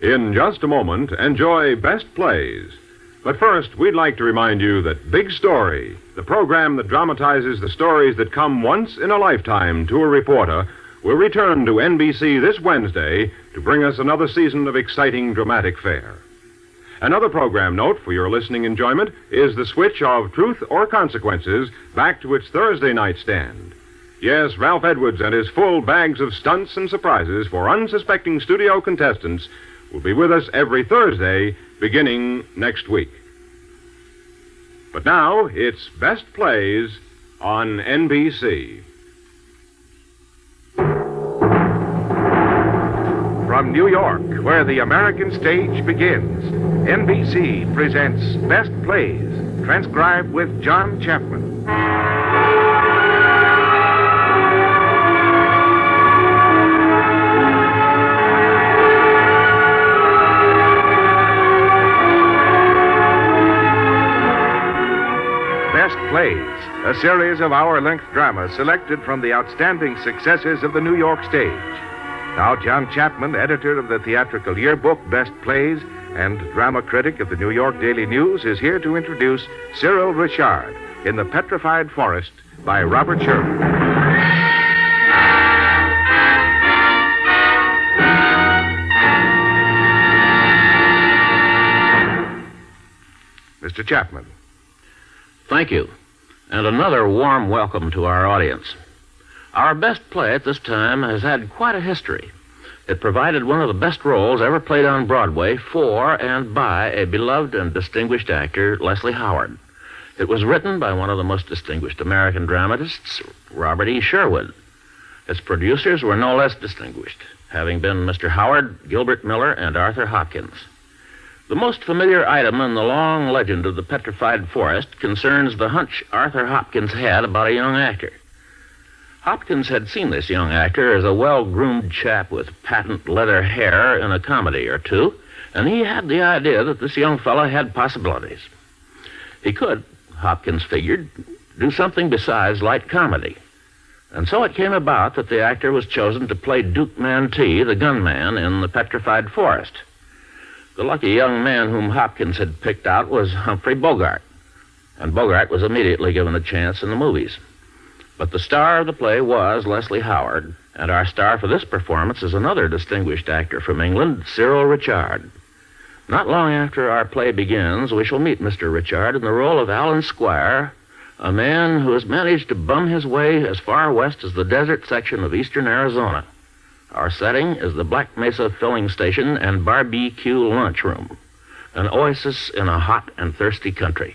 In just a moment, enjoy Best Plays. But first, we'd like to remind you that Big Story, the program that dramatizes the stories that come once in a lifetime to a reporter, will return to NBC this Wednesday to bring us another season of exciting dramatic fare. Another program note for your listening enjoyment is the switch of Truth or Consequences back to its Thursday night stand. Yes, Ralph Edwards and his full bags of stunts and surprises for unsuspecting studio contestants will be with us every Thursday beginning next week. But now, it's Best Plays on NBC. From New York, where the American stage begins, NBC presents Best Plays, transcribed with John Chapman. Best Plays, a series of hour-length dramas selected from the outstanding successes of the New York stage. Now, John Chapman, editor of the theatrical yearbook Best Plays and drama critic of the New York Daily News, is here to introduce Cyril Richard in The Petrified Forest by Robert Sherman. Mr. Chapman. Thank you, and another warm welcome to our audience. Our best play at this time has had quite a history. It provided one of the best roles ever played on Broadway for and by a beloved and distinguished actor, Leslie Howard. It was written by one of the most distinguished American dramatists, Robert E. Sherwood. Its producers were no less distinguished, having been Mr. Howard, Gilbert Miller, and Arthur Hopkins. The most familiar item in the long legend of the Petrified Forest concerns the hunch Arthur Hopkins had about a young actor. Hopkins had seen this young actor as a well-groomed chap with patent leather hair in a comedy or two, and he had the idea that this young fellow had possibilities. He could, Hopkins figured, do something besides light comedy. And so it came about that the actor was chosen to play Duke Mantee, the gunman, in the Petrified Forest. The lucky young man whom Hopkins had picked out was Humphrey Bogart, and Bogart was immediately given a chance in the movies. But the star of the play was Leslie Howard, and our star for this performance is another distinguished actor from England, Cyril Richard. Not long after our play begins, we shall meet Mr. Richard in the role of Alan Squire, a man who has managed to bum his way as far west as the desert section of eastern Arizona. Our setting is the Black Mesa filling station and barbecue lunchroom, an oasis in a hot and thirsty country.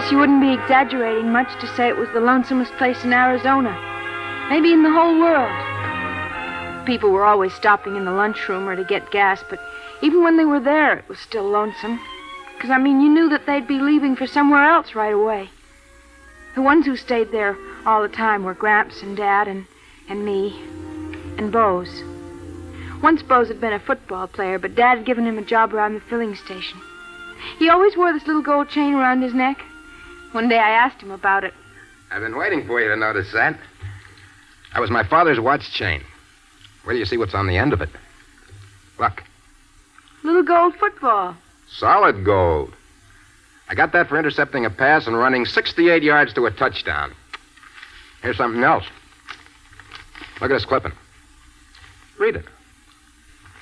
You wouldn't be exaggerating much to say it was the lonesomest place in Arizona. Maybe in the whole world. People were always stopping in the lunchroom or to get gas, but even when they were there, it was still lonesome. Because, you knew that they'd be leaving for somewhere else right away. The ones who stayed there all the time were Gramps and Dad and me and Bose. Once Bose had been a football player, but Dad had given him a job around the filling station. He always wore this little gold chain around his neck. One day I asked him about it. I've been waiting for you to notice that. That was my father's watch chain. Where do you see what's on the end of it? Look. Little gold football. Solid gold. I got that for intercepting a pass and running 68 yards to a touchdown. Here's something else. Look at this clipping. Read it.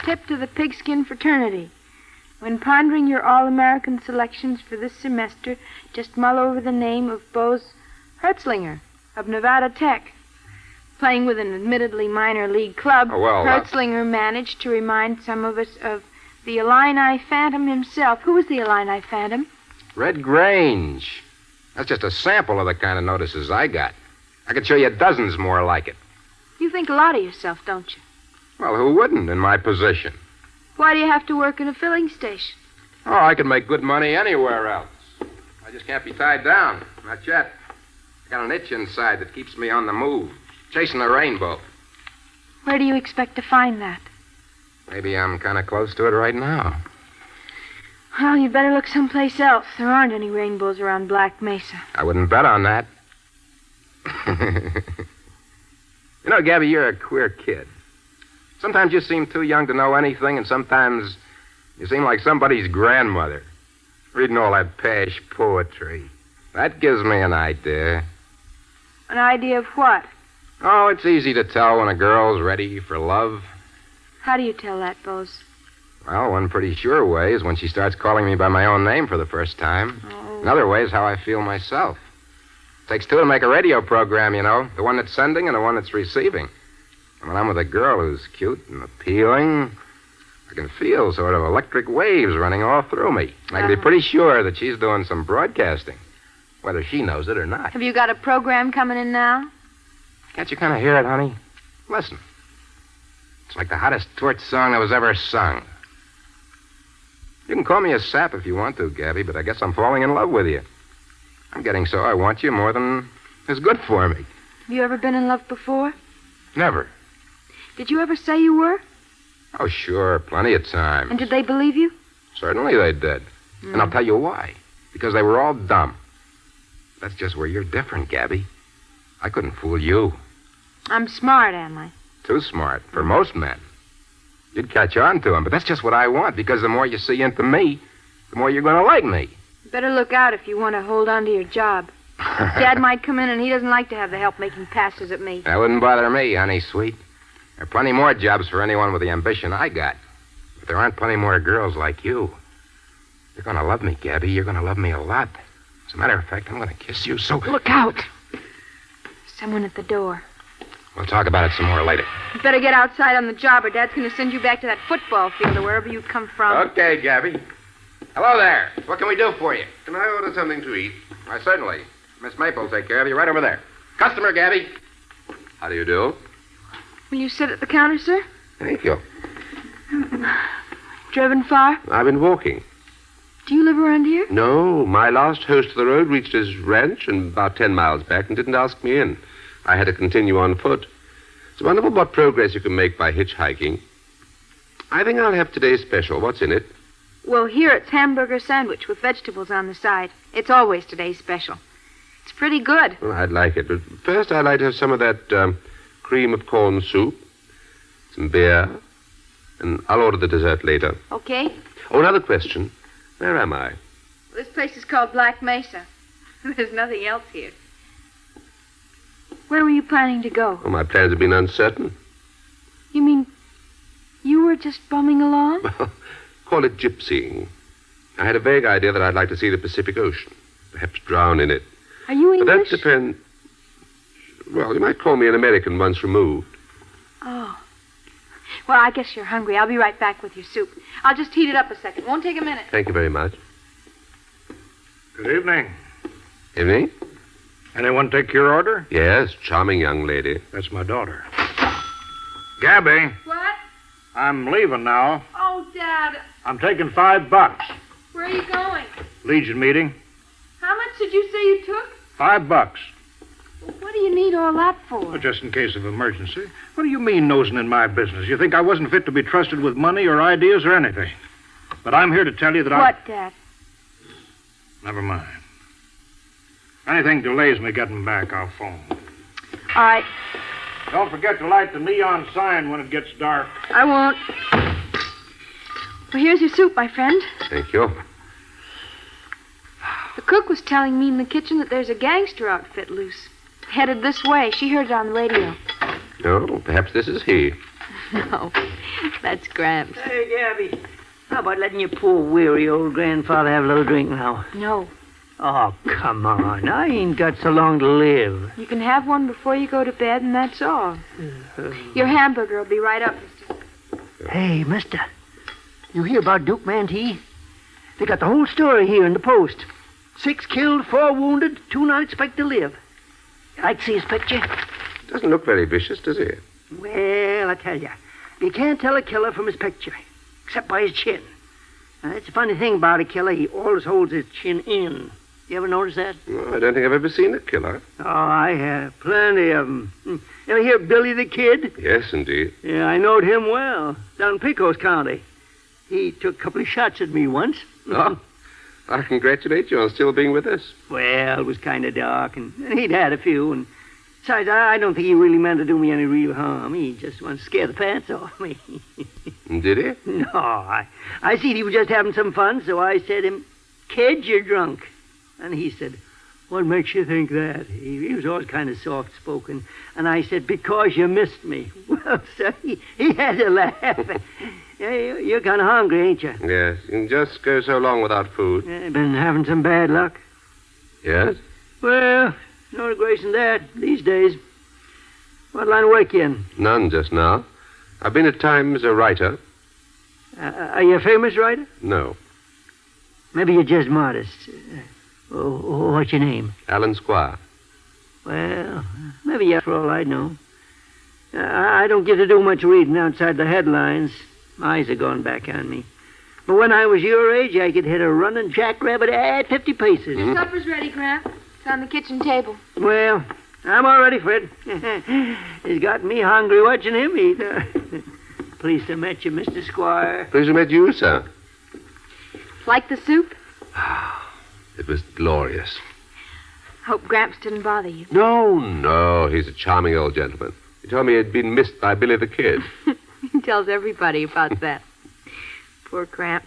Tip to the pigskin fraternity. When pondering your All-American selections for this semester, just mull over the name of Bose Hertzlinger of Nevada Tech. Playing with an admittedly minor league club, Hertzlinger managed to remind some of us of the Illini Phantom himself. Who was the Illini Phantom? Red Grange. That's just a sample of the kind of notices I got. I could show you dozens more like it. You think a lot of yourself, don't you? Well, who wouldn't in my position? Why do you have to work in a filling station? Oh, I can make good money anywhere else. I just can't be tied down. Not yet. I got an itch inside that keeps me on the move, chasing the rainbow. Where do you expect to find that? Maybe I'm kind of close to it right now. Well, you'd better look someplace else. There aren't any rainbows around Black Mesa. I wouldn't bet on that. You know, Gabby, you're a queer kid. Sometimes you seem too young to know anything, and sometimes you seem like somebody's grandmother, reading all that pash poetry. That gives me an idea. An idea of what? Oh, it's easy to tell when a girl's ready for love. How do you tell that, Bose? Well, one pretty sure way is when she starts calling me by my own name for the first time. Oh. Another way is how I feel myself. Takes two to make a radio program, you know. The one that's sending and the one that's receiving. And when I'm with a girl who's cute and appealing, I can feel sort of electric waves running all through me. I can be pretty sure that she's doing some broadcasting, whether she knows it or not. Have you got a program coming in now? Can't you kind of hear it, honey? Listen. It's like the hottest torch song that was ever sung. You can call me a sap if you want to, Gabby, but I guess I'm falling in love with you. I'm getting so I want you more than is good for me. Have you ever been in love before? Never. Did you ever say you were? Oh, sure, plenty of times. And did they believe you? Certainly they did. And I'll tell you why. Because they were all dumb. That's just where you're different, Gabby. I couldn't fool you. I'm smart, am I? Too smart for most men. You'd catch on to them, but that's just what I want, because the more you see into me, the more you're going to like me. You better look out if you want to hold on to your job. Dad might come in, and he doesn't like to have the help making passes at me. That wouldn't bother me, honey sweet. There are plenty more jobs for anyone with the ambition I got. But there aren't plenty more girls like you. You're going to love me, Gabby. You're going to love me a lot. As a matter of fact, I'm going to kiss you so... Look out. Someone at the door. We'll talk about it some more later. You better get outside on the job, or Dad's going to send you back to that football field or wherever you come from. Okay, Gabby. Hello there. What can we do for you? Can I order something to eat? Why, certainly. Miss Maple will take care of you right over there. Customer, Gabby. How do you do? Will you sit at the counter, sir? Thank you. Driven far? I've been walking. Do you live around here? No, my last host of the road reached his ranch and about 10 miles back and didn't ask me in. I had to continue on foot. It's wonderful what progress you can make by hitchhiking. I think I'll have today's special. What's in it? Well, here it's hamburger sandwich with vegetables on the side. It's always today's special. It's pretty good. Well, I'd like it, but first I'd like to have some of that cream of corn soup, some beer, and I'll order the dessert later. Okay. Oh, another question. Where am I? This place is called Black Mesa. There's nothing else here. Where were you planning to go? Oh, my plans have been uncertain. You mean you were just bumming along? Call it gypsying. I had a vague idea that I'd like to see the Pacific Ocean, perhaps drown in it. Are you But English? that depends... Well, you might call me an American once removed. Oh. Well, I guess you're hungry. I'll be right back with your soup. I'll just heat it up a second. Won't take a minute. Thank you very much. Good evening. Evening? Anyone take your order? Yes, charming young lady. That's my daughter. Gabby, What? I'm leaving now. Oh, Dad. I'm taking $5. Where are you going? Legion meeting. How much did you say you took? $5. Well, what do you need all that for? Well, just in case of emergency. What do you mean nosing in my business? You think I wasn't fit to be trusted with money or ideas or anything? But I'm here to tell you that What, Dad? Never mind. If anything delays me getting back, I'll phone. All right. Don't forget to light the neon sign when it gets dark. I won't. Well, here's your soup, my friend. Thank you. The cook was telling me in the kitchen that there's a gangster outfit loose. Headed this way. She heard it on the radio. Oh, perhaps this is he. No, that's Gramps. Hey, Gabby. How about letting your poor, weary old grandfather have a little drink now? No. Oh, come on. I ain't got so long to live. You can have one before you go to bed, and that's all. Your hamburger will be right up, mister. Hey, mister. You hear about Duke Mantee? They got the whole story here in the Post. 6 killed, 4 wounded, 2 not expect to live. You like to see his picture? Doesn't look very vicious, does he? Well, I tell you can't tell a killer from his picture, except by his chin. Now, that's the funny thing about a killer. He always holds his chin in. You ever notice that? No, I don't think I've ever seen a killer. Oh, I have. Plenty of them. You ever hear Billy the Kid? Yes, indeed. Yeah, I knowed him well. Down in Pecos County. He took a couple of shots at me once. Oh, I congratulate you on still being with us. Well, it was kind of dark, and he'd had a few, and besides, I don't think he really meant to do me any real harm. He just wanted to scare the pants off me. Did he? No, I seen he was just having some fun, so I said to him, "Kid, you're drunk." And he said, "What makes you think that?" He was always kind of soft-spoken. And I said, "Because you missed me." Well, sir, he had to laugh. You're kind of hungry, ain't you? Yes, you can just go so long without food. I've been having some bad luck. Yes? Well, no disgrace in that these days. What line of work you in? None just now. I've been at times a writer. Are you a famous writer? No. Maybe you're just modest. What's your name? Alan Squire. Well, maybe yes, for all I know. I don't get to do much reading outside the headlines. My eyes are going back on me. But when I was your age, I could hit a running jackrabbit at 50 paces. Your supper's ready, Gramp. It's on the kitchen table. Well, I'm all ready, Fred. He's got me hungry watching him eat. Pleased to meet you, Mr. Squire. Pleased to meet you, sir. Like the soup? It was glorious. Hope Gramps didn't bother you. No. He's a charming old gentleman. He told me he'd been missed by Billy the Kid. He tells everybody about that. Poor Gramp.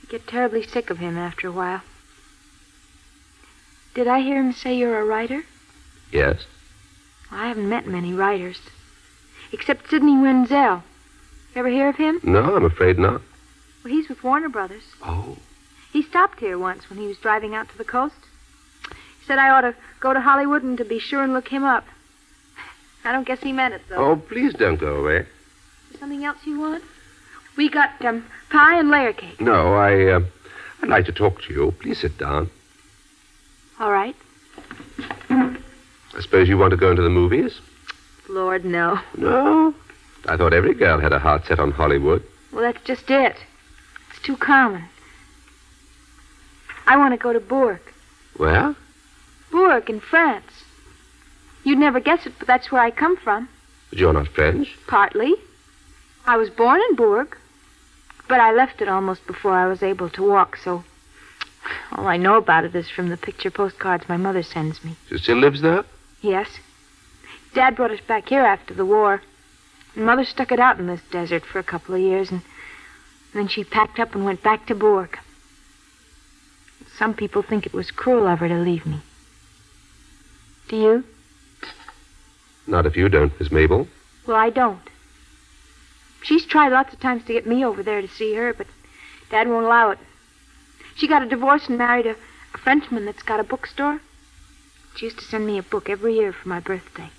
You get terribly sick of him after a while. Did I hear him say you're a writer? Yes. Well, I haven't met many writers. Except Sidney Wenzel. You ever hear of him? No, I'm afraid not. Well, he's with Warner Brothers. Oh. He stopped here once when he was driving out to the coast. He said I ought to go to Hollywood and to be sure and look him up. I don't guess he meant it, though. Oh, please don't go away. Something else you want? We got pie and layer cake. No, I'd like to talk to you. Please sit down. All right. I suppose you want to go into the movies? Lord, no. No? I thought every girl had a heart set on Hollywood. Well, that's just it. It's too common. I want to go to Bourg. Where? Bourg in France. You'd never guess it, but that's where I come from. But you're not French. Partly. I was born in Bourg, but I left it almost before I was able to walk, so all I know about it is from the picture postcards my mother sends me. She still lives there? Yes. Dad brought us back here after the war, and Mother stuck it out in this desert for a couple of years, and then she packed up and went back to Bourg. Some people think it was cruel of her to leave me. Do you? Not if you don't, Miss Mabel. Well, I don't. She's tried lots of times to get me over there to see her, but Dad won't allow it. She got a divorce and married a Frenchman that's got a bookstore. She used to send me a book every year for my birthday.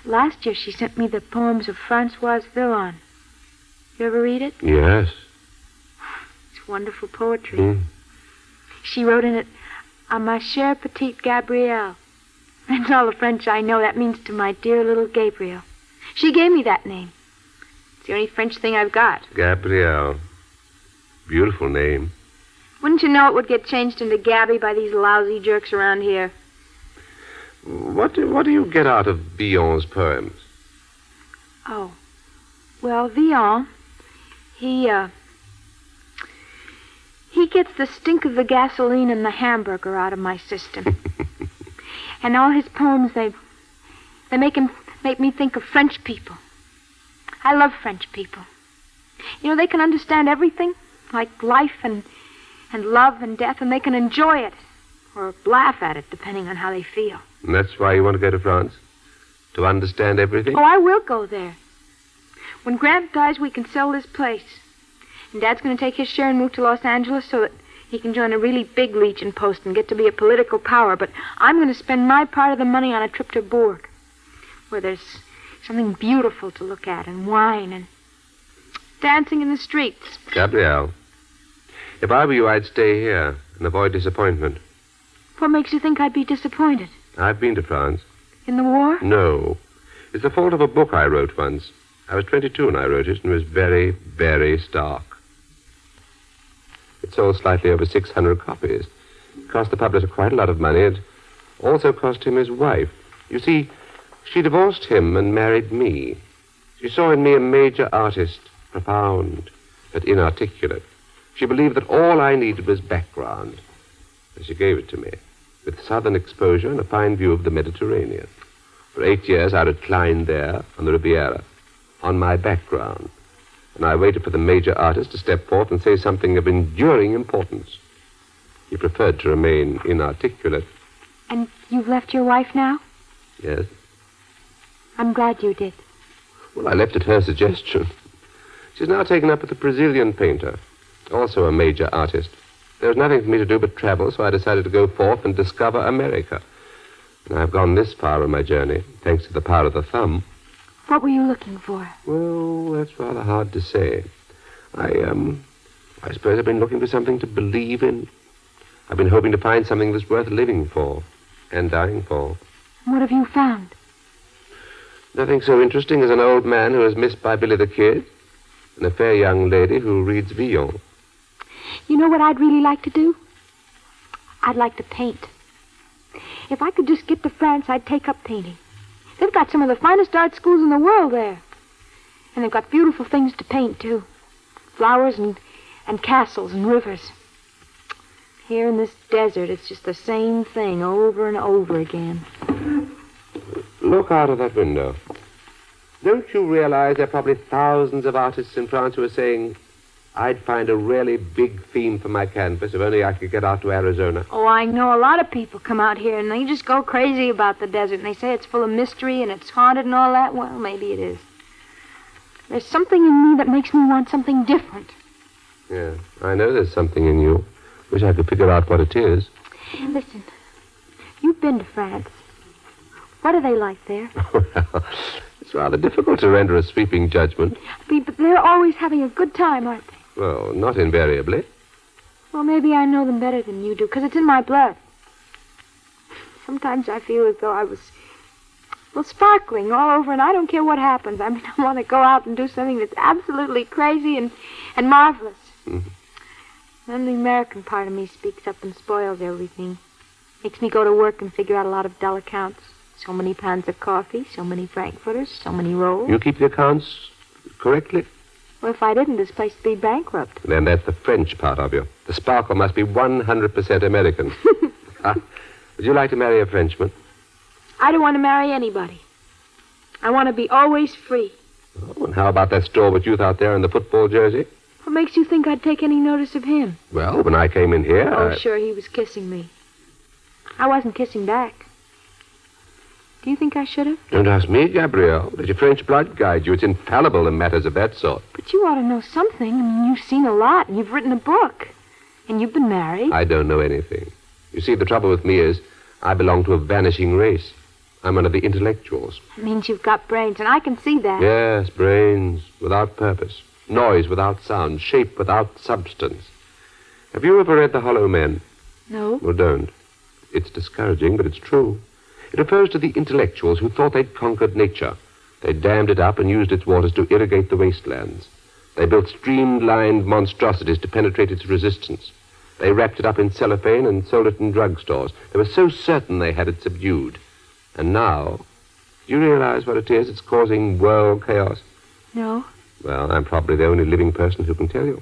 Last year, she sent me the poems of Françoise Villon. You ever read it? Yes. It's wonderful poetry. She wrote in it, "À ma chère petite Gabrielle." That's all the French I know. That means to my dear little Gabriel. She gave me that name. It's the only French thing I've got. Gabrielle. Beautiful name. Wouldn't you know it would get changed into Gabby by these lousy jerks around here? What do you get out of Villon's poems? Oh. Well, Villon, he gets the stink of the gasoline and the hamburger out of my system. And all his poems, they make me think of French people. I love French people. You know, they can understand everything, like life and love and death, and they can enjoy it or laugh at it, depending on how they feel. And that's why you want to go to France? To understand everything? Oh, I will go there. When Gramp dies, we can sell this place. And Dad's going to take his share and move to Los Angeles so that he can join a really big Legion post and get to be a political power. But I'm going to spend my part of the money on a trip to Bourg, where there's something beautiful to look at, and wine, and dancing in the streets. Gabrielle, if I were you, I'd stay here and avoid disappointment. What makes you think I'd be disappointed? I've been to France. In the war? No. It's the fault of a book I wrote once. I was 22 when I wrote it, and it was very, very stark. It sold slightly over 600 copies. It cost the publisher quite a lot of money. It also cost him his wife. You see, she divorced him and married me. She saw in me a major artist, profound but inarticulate. She believed that all I needed was background, and she gave it to me, with southern exposure and a fine view of the Mediterranean. For 8 years I reclined there on the Riviera, on my background, and I waited for the major artist to step forth and say something of enduring importance. He preferred to remain inarticulate. And you've left your wife now? Yes. I'm glad you did. Well, I left at her suggestion. She's now taken up with a Brazilian painter, also a major artist. There was nothing for me to do but travel, so I decided to go forth and discover America. And I've gone this far on my journey, thanks to the power of the thumb. What were you looking for? Well, that's rather hard to say. I suppose I've been looking for something to believe in. I've been hoping to find something that's worth living for and dying for. What have you found? Nothing so interesting as an old man who is missed by Billy the Kid and a fair young lady who reads Villon. You know what I'd really like to do? I'd like to paint. If I could just get to France, I'd take up painting. They've got some of the finest art schools in the world there. And they've got beautiful things to paint, too. Flowers and castles and rivers. Here in this desert, it's just the same thing over and over again. Look out of that window. Don't you realize there are probably thousands of artists in France who are saying, I'd find a really big theme for my canvas if only I could get out to Arizona? Oh, I know a lot of people come out here and they just go crazy about the desert. And they say it's full of mystery and it's haunted and all that. Well, maybe it is. There's something in me that makes me want something different. Yeah, I know there's something in you. Wish I could figure out what it is. Listen, you've been to France. What are they like there? Well, it's rather difficult to render a sweeping judgment. But they're always having a good time, aren't they? Well, not invariably. Well, maybe I know them better than you do, because it's in my blood. Sometimes I feel as though I was, sparkling all over, and I don't care what happens. I mean, I want to go out and do something that's absolutely crazy and marvelous. Mm-hmm. Then the American part of me speaks up and spoils everything. Makes me go to work and figure out a lot of dull accounts. So many pounds of coffee, so many frankfurters, so many rolls. You keep the accounts correctly? Well, if I didn't, this place would be bankrupt. Then that's the French part of you. The sparkle must be 100% American. Would you like to marry a Frenchman? I don't want to marry anybody. I want to be always free. Oh, and how about that stalwart youth out there in the football jersey? What makes you think I'd take any notice of him? Well, when I came in here, Oh, sure, he was kissing me. I wasn't kissing back. Do you think I should have? Don't ask me, Gabrielle. Let your French blood guide you. It's infallible in matters of that sort. But you ought to know something. I mean, you've seen a lot, and you've written a book. And you've been married. I don't know anything. You see, the trouble with me is I belong to a vanishing race. I'm one of the intellectuals. It means you've got brains, and I can see that. Yes, brains without purpose. Noise without sound. Shape without substance. Have you ever read The Hollow Men? No. Well, don't. It's discouraging, but it's true. It refers to the intellectuals who thought they'd conquered nature. They dammed it up and used its waters to irrigate the wastelands. They built streamlined monstrosities to penetrate its resistance. They wrapped it up in cellophane and sold it in drugstores. They were so certain they had it subdued. And now, do you realize what it is? It's causing world chaos. No. Well, I'm probably the only living person who can tell you.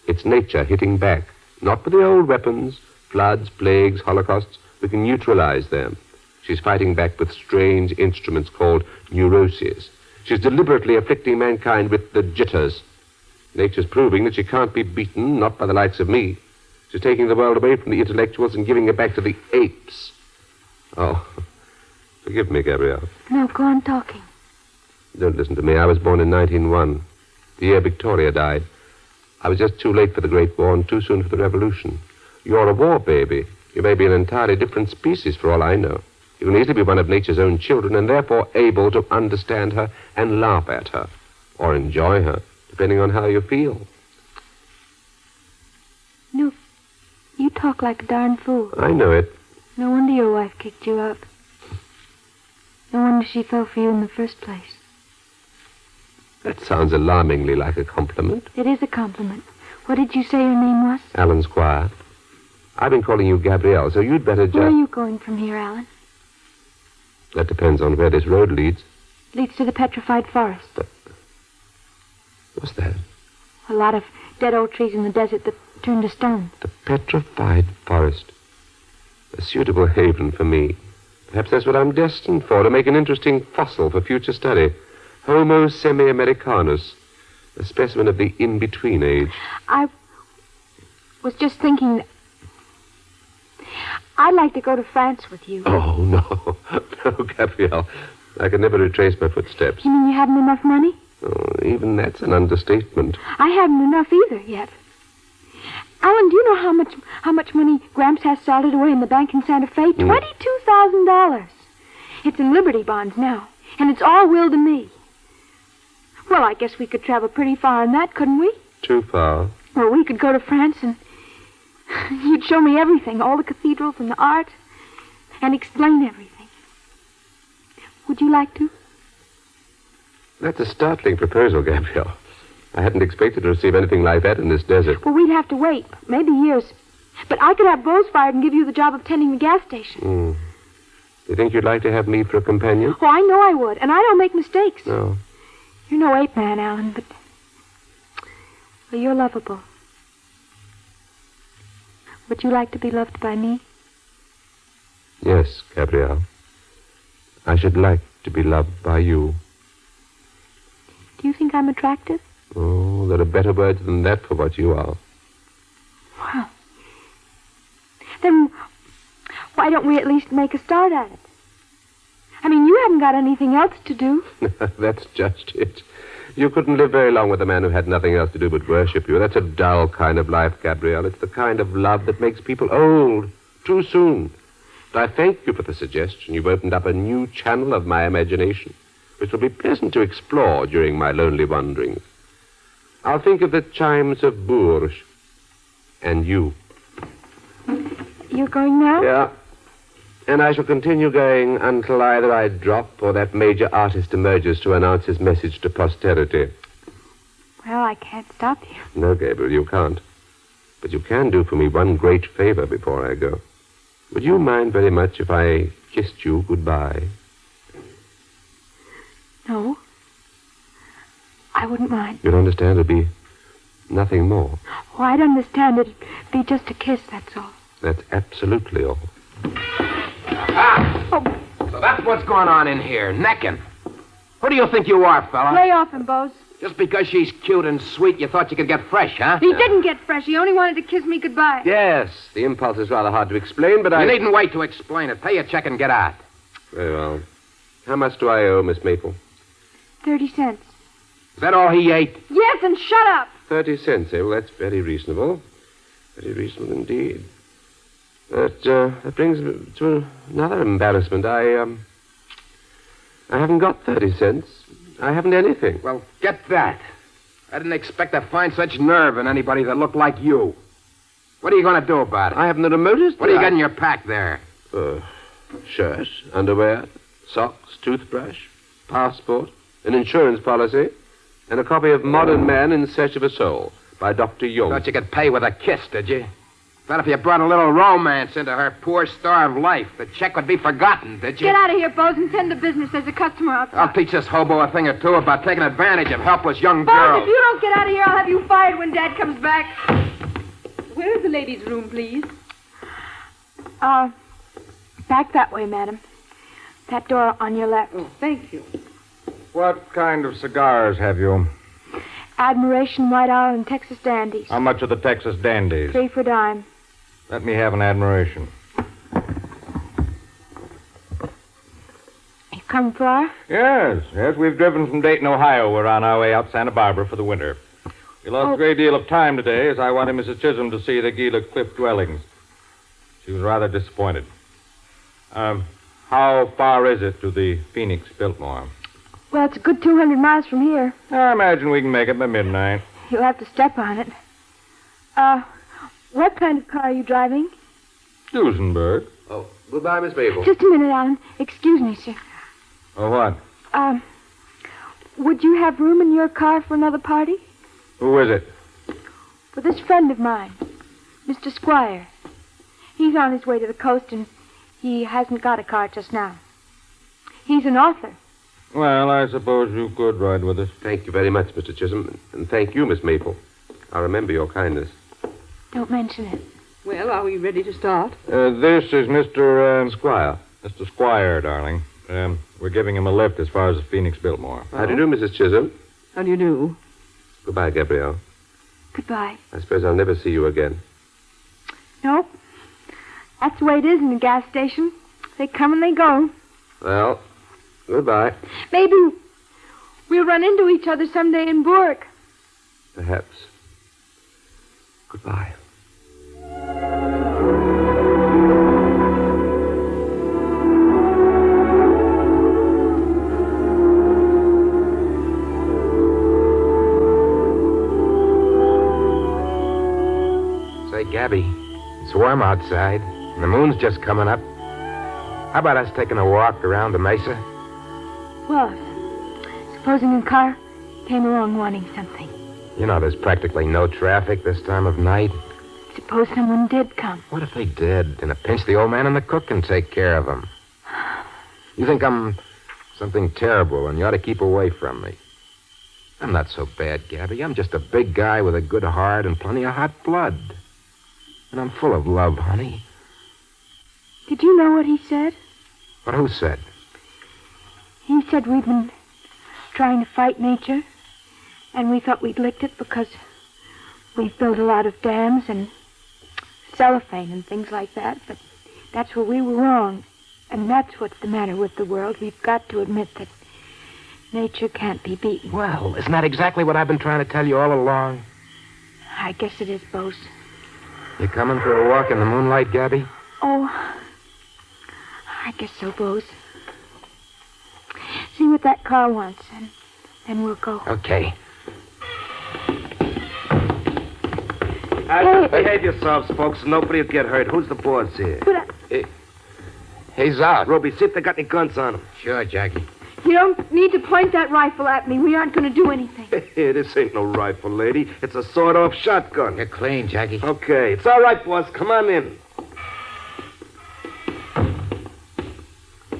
It's nature hitting back. Not with the old weapons, floods, plagues, holocausts. We can neutralize them. She's fighting back with strange instruments called neuroses. She's deliberately afflicting mankind with the jitters. Nature's proving that she can't be beaten, not by the likes of me. She's taking the world away from the intellectuals and giving it back to the apes. Oh, forgive me, Gabrielle. No, go on talking. Don't listen to me. I was born in 1901, the year Victoria died. I was just too late for the Great War and too soon for the Revolution. You're a war baby. You may be an entirely different species for all I know. You can easily be one of nature's own children and therefore able to understand her and laugh at her or enjoy her, depending on how you feel. No, you talk like a darn fool. I know it. No wonder your wife kicked you out. No wonder she fell for you in the first place. That sounds alarmingly like a compliment. It is a compliment. What did you say your name was? Alan Squire. I've been calling you Gabrielle, so you'd better just... Where are you going from here, Alan? That depends on where this road leads. Leads to the Petrified Forest. What's that? A lot of dead old trees in the desert that turned to stone. The Petrified Forest. A suitable haven for me. Perhaps that's what I'm destined for, to make an interesting fossil for future study. Homo semi-Americanus. A specimen of the in-between age. I was just thinking... I'd like to go to France with you. Oh, no. No, Gabrielle. I can never retrace my footsteps. You mean you haven't enough money? Oh, even that's an understatement. I haven't enough either yet. Alan, do you know how much money Gramps has salted away in the bank in Santa Fe? $22,000. It's in Liberty bonds now, and it's all willed to me. Well, I guess we could travel pretty far in that, couldn't we? Too far. Well, we could go to France and you'd show me everything, all the cathedrals and the art, and explain everything. Would you like to? That's a startling proposal, Gabrielle. I hadn't expected to receive anything like that in this desert. Well, we'd have to wait, maybe years. But I could have Bose fired and give you the job of tending the gas station. Do you think you'd like to have me for a companion? Oh, I know I would, and I don't make mistakes. No. You're no ape man, Alan, but... Well, you're lovable. Would you like to be loved by me? Yes, Gabrielle. I should like to be loved by you. Do you think I'm attractive? Oh, there are better words than that for what you are. Well, then why don't we at least make a start at it? I mean, you haven't got anything else to do. That's just it. You couldn't live very long with a man who had nothing else to do but worship you. That's a dull kind of life, Gabrielle. It's the kind of love that makes people old too soon. But I thank you for the suggestion. You've opened up a new channel of my imagination, which will be pleasant to explore during my lonely wanderings. I'll think of the chimes of Bourges and you. You're going now? Yeah. And I shall continue going until either I drop or that major artist emerges to announce his message to posterity. Well, I can't stop you. No, Gabriel, you can't. But you can do for me one great favor before I go. Would you mind very much if I kissed you goodbye? No. I wouldn't mind. You'd understand it'd be nothing more. Oh, I'd understand it'd be just a kiss, that's all. That's absolutely all. Ah! Oh. So that's what's going on in here, necking. Who do you think you are, fella? Lay off him, Bose. Just because she's cute and sweet, you thought you could get fresh, huh? He didn't get fresh. He only wanted to kiss me goodbye. Yes, the impulse is rather hard to explain, but You needn't wait to explain it. Pay your check and get out. Very well. How much do I owe, Miss Maple? 30 cents. Is that all he ate? Yes, and shut up. 30 cents, eh? Well, that's very reasonable. Very reasonable indeed. That brings me to another embarrassment. I haven't got 30 cents. I haven't anything. Well, get that. I didn't expect to find such nerve in anybody that looked like you. What are you going to do about it? I haven't the remotest... What do you got in your pack there? Shirt, underwear, socks, toothbrush, passport, an insurance policy, and a copy of Modern Man in Search of a Soul by Dr. Jung. Thought you could pay with a kiss, did you? Thought if you brought a little romance into her poor, starved life, the check would be forgotten, did you? Get out of here, Bose, and tend to business. There's a customer outside. I'll teach this hobo a thing or two about taking advantage of helpless young Bose, girls. if you don't get out of here, I'll have you fired when Dad comes back. Where's the ladies' room, please? Back that way, madam. That door on your left. Oh, thank you. What kind of cigars have you? Admiration, White Owl, and Texas Dandies. How much are the Texas Dandies? 3 for a dime. Let me have an admiration. You come far? Yes. We've driven from Dayton, Ohio. We're on our way out Santa Barbara for the winter. We lost a great deal of time today as I wanted Mrs. Chisholm to see the Gila Cliff dwellings. She was rather disappointed. How far is it to the Phoenix Biltmore? Well, it's a good 200 miles from here. I imagine we can make it by midnight. You'll have to step on it. What kind of car are you driving? Duesenberg. Oh, goodbye, Miss Maple. Just a minute, Alan. Excuse me, sir. Oh, what? Would you have room in your car for another party? Who is it? with this friend of mine, Mr. Squire. He's on his way to the coast, and he hasn't got a car just now. He's an author. Well, I suppose you could ride with us. Thank you very much, Mr. Chisholm. And thank you, Miss Maple. I remember your kindness. Don't mention it. Well, are we ready to start? This is Mr. Squire. Mr. Squire, darling. We're giving him a lift as far as Phoenix Biltmore. How do you do, Mrs. Chisholm? How do you do? Goodbye, Gabrielle. Goodbye. I suppose I'll never see you again. Nope. That's the way it is in the gas station. They come and they go. Well, goodbye. Maybe we'll run into each other someday in Bourke. Perhaps. Goodbye. Say, Gabby, it's warm outside, and the moon's just coming up. How about us taking a walk around the mesa? Well, supposing a car came along wanting something. You know, there's practically no traffic this time of night. Suppose someone did come. What if they did? In a pinch, the old man and the cook can take care of them. You think I'm something terrible, and you ought to keep away from me. I'm not so bad, Gabby. I'm just a big guy with a good heart and plenty of hot blood. And I'm full of love, honey. Did you know what he said? But who said? He said we'd been trying to fight nature, and we thought we'd licked it because we've built a lot of dams and cellophane and things like that, but that's where we were wrong. And that's what's the matter with the world. We've got to admit that nature can't be beaten. Well, isn't that exactly what I've been trying to tell you all along? I guess it is, Bose. You coming for a walk in the moonlight, Gabby? Oh, I guess so, Bose. See what that car wants, and then we'll go. Okay. Behave yourselves, folks. Nobody will get hurt. Who's the boss here? But He's out. Ruby, see if they got any guns on them. Sure, Jackie. you don't need to point that rifle at me. We aren't going to do anything. This ain't no rifle, lady. It's a sawed-off shotgun. You're clean, Jackie. Okay, it's all right, boss. Come on in.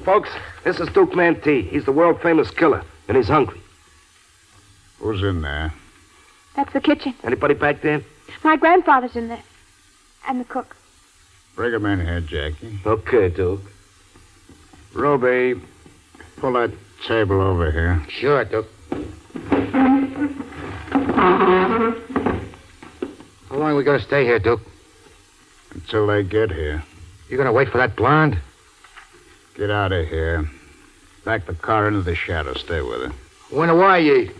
Folks, this is Duke Mantee. He's the world-famous killer, and he's hungry. Who's in there? That's the kitchen. Anybody back there? My grandfather's in there. And the cook. Bring him in here, Jackie. Okay, Duke. Ruby, pull that table over here. Sure, Duke. How long are we going to stay here, Duke? Until they get here. You going to wait for that blonde? Get out of here. Back the car into the shadow. Stay with her. When are ye?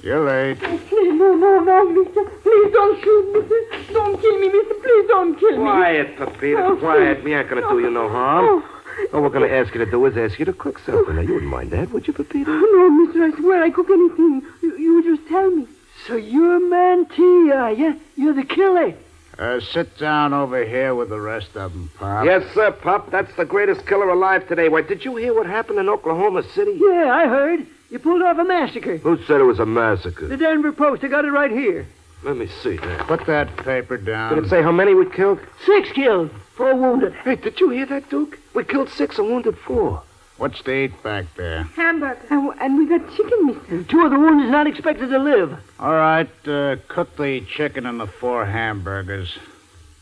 You're late. Please, no, mister. Please don't shoot me. Don't kill me, mister. Please don't kill me. Quiet, Pepita, quiet. We ain't gonna do you no harm. All we're gonna ask you to do is ask you to cook something. Now, you wouldn't mind that, would you, Pepita? No, mister, I swear I cook anything. You just tell me. So you're Mantee, are you? You're the killer. Sit down over here with the rest of them, Pop. Yes, sir, Pop. That's the greatest killer alive today. Why, did you hear what happened in Oklahoma City? Yeah, I heard. You pulled off a massacre. Who said it was a massacre? The Denver Post. I got it right here. Let me see that. Put that paper down. Did it say how many we killed? 6 killed, 4 wounded. Hey, did you hear that, Duke? We killed 6 and wounded 4. What's to eat back there? Hamburger. And we got chicken, mister. 2 of the wounded not expected to live. All right, cook the chicken and the 4 hamburgers.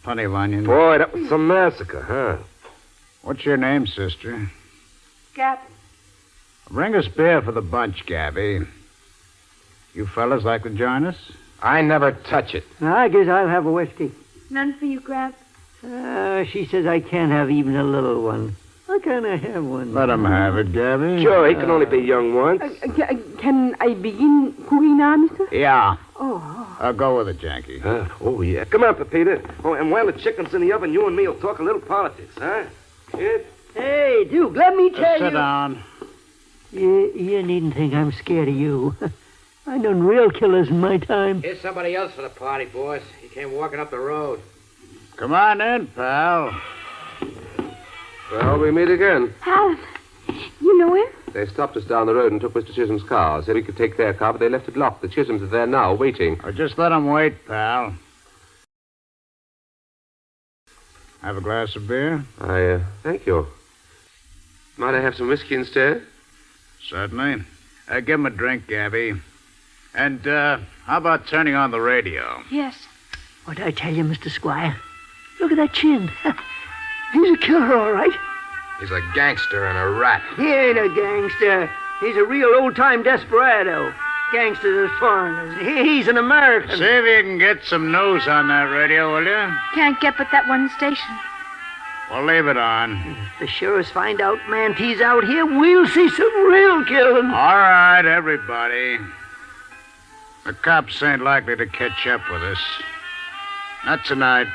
Plenty of onions. Boy, that was some massacre, huh? What's your name, sister? Gabby. Bring us beer for the bunch, Gabby. You fellas like to join us? I never touch it. I guess I'll have a whiskey. None for you, Grab. She says I can't have even a little one. Why can't I have one? Let him have it, Gabby. Sure, he can only be young once. Can I begin cooking now, mister? Yeah. Oh. I'll go with it, Jackie. Oh, yeah. Come on, Pepita. Oh, and while the chicken's in the oven, you and me will talk a little politics, huh? Kid? Hey, Duke, let me tell you. Sit down. You needn't think I'm scared of you. I known real killers in my time. Here's somebody else for the party, boss. He came walking up the road. Come on in, pal. Well, we meet again. Alan, you know him? They stopped us down the road and took Mr. Chisholm's car. Said we could take their car, but they left it locked. The Chisholms are there now, waiting. Just let them wait, pal. Have a glass of beer? Thank you. Might I have some whiskey instead? Certainly. Give him a drink, Gabby. And, how about turning on the radio? Yes. What'd I tell you, Mr. Squire? Look at that chin. He's a killer, all right. He's a gangster and a rat. He ain't a gangster. He's a real old-time desperado. Gangsters are foreigners. He's an American. See if you can get some news on that radio, will you? Can't get but that one station. Well, leave it on. If the sheriffs find out Mantee's out here, we'll see some real killing. All right, everybody. The cops ain't likely to catch up with us. Not tonight.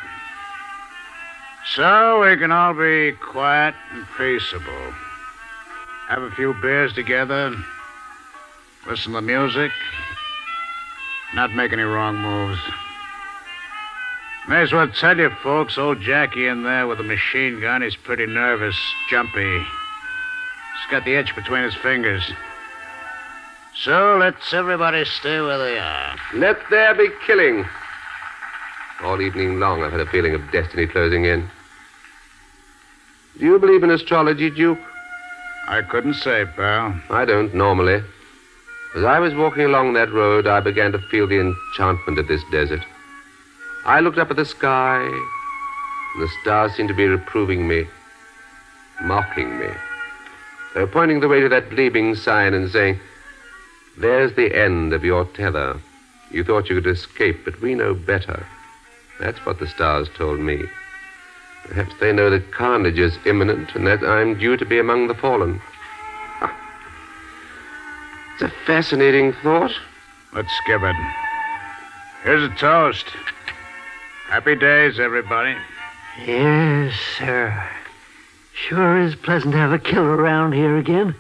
So we can all be quiet and peaceable. Have a few beers together. Listen to music. Not make any wrong moves. May as well tell you, folks, old Jackie in there with a machine gun, he's pretty nervous, jumpy. He's got the itch between his fingers. So let's everybody stay where they are. Let there be killing. All evening long, I've had a feeling of destiny closing in. Do you believe in astrology, Duke? I couldn't say, pal. I don't, normally. As I was walking along that road, I began to feel the enchantment of this desert. I looked up at the sky, and the stars seemed to be reproving me, mocking me. They were pointing the way to that gleaming sign and saying, "There's the end of your tether. You thought you could escape, but we know better." That's what the stars told me. Perhaps they know that carnage is imminent and that I'm due to be among the fallen. It's a fascinating thought. Let's skip it. Here's a toast. Happy days, everybody. Yes, sir. Sure is pleasant to have a killer around here again.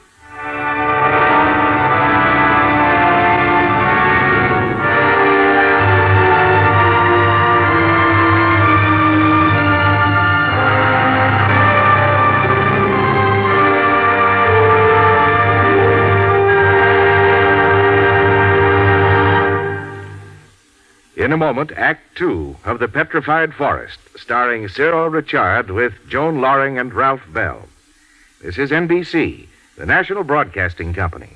In a moment, Act Two of The Petrified Forest, starring Cyril Richard with Joan Loring and Ralph Bell. This is NBC, the National Broadcasting Company.